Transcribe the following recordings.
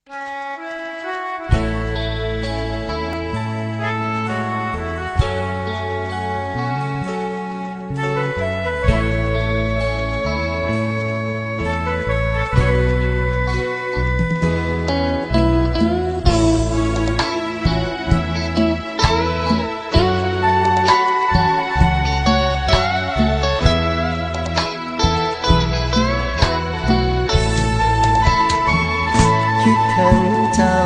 คิดถึงเจ้า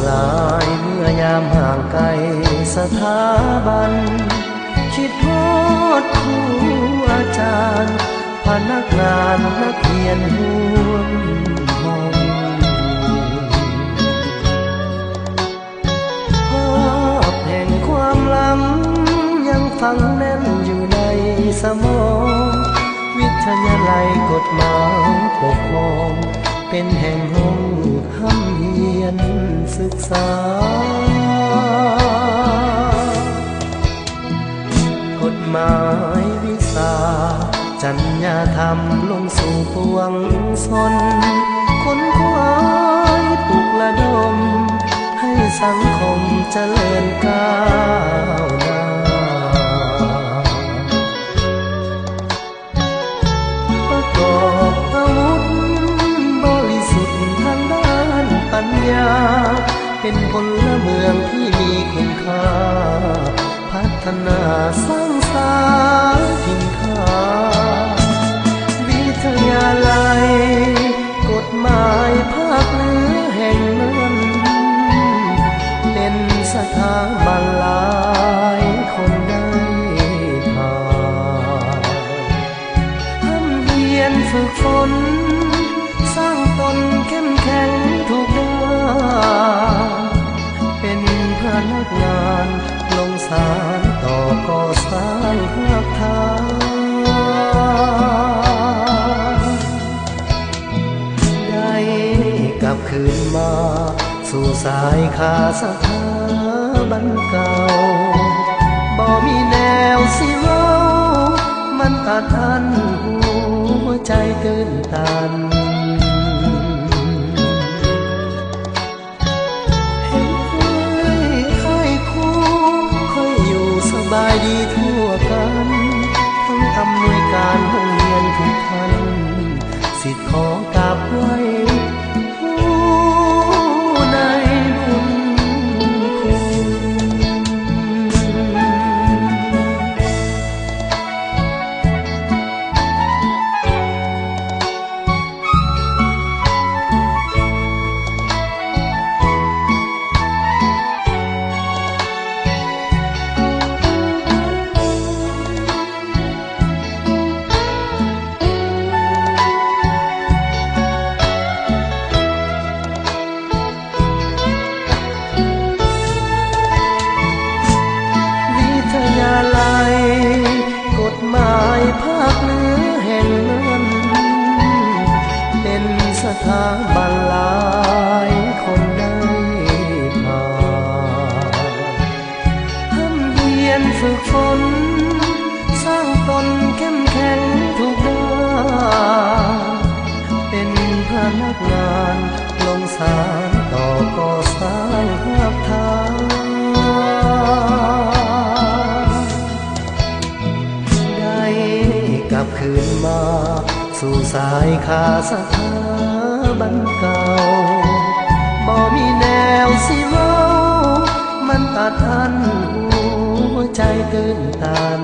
หลายเมื่อยามห่างไกลสถาบันคิดฮอดครูอาจารย์พนักงานนักเรียนร่วมห้องภาพแห่งความหลังยังฝังแน่นอยู่ในสมองวิทยาลัยกฎหมายปกครองเป็นแห่งห้องห้ำเฮียนศึกษากฎหมายวิชาจรรยธรรมลงสู่ปวงชนค้นคว้าปลุกระดมให้สังคมเจริญก้าวหน้าประกอบอาวุธบริสุทธิ์ทางด้านปัญญาเป็นพลเมืองที่มีคุณค่าพัฒนาสร้างสรรค์ถิ่นค่าวิทยาลัยกฎหมายภาคเหนือแห่งนั้นเป็นสถาบันหลายคนได้ผ่านห้ำเฮียนฝึกฝนสร้างตนเข้มแข็งทุกด้านเป็นพนักงานลงสารต่อก่อสร้างหักทางได้กลับคืนมาสู่สายขาสถาบันเก่าบ่มีแนวสิเว้ามันอาถรรพ์หัวใจตื่นตันสบายดีทั่วกันทั้งอำนวยการโรงเรียนทุกท่านสิทธิ์ขอกราบไหว้ผู้ในบุญคุณกฎหมายภาคเหนือแห่งนั้นเป็นสถาบันหลายคนได้ผ่านห้ำเฮียนฝึกฝนสร้างตนเข้มแข็งทุกด้านเป็นพนักงานลงสารต่อก่อสร้างหักทางกลับคืนมาสู่สายขาสถาบันเก่าบ่มีแนวสิเว้ามันอาถรรพ์หัวใจตื่นตัน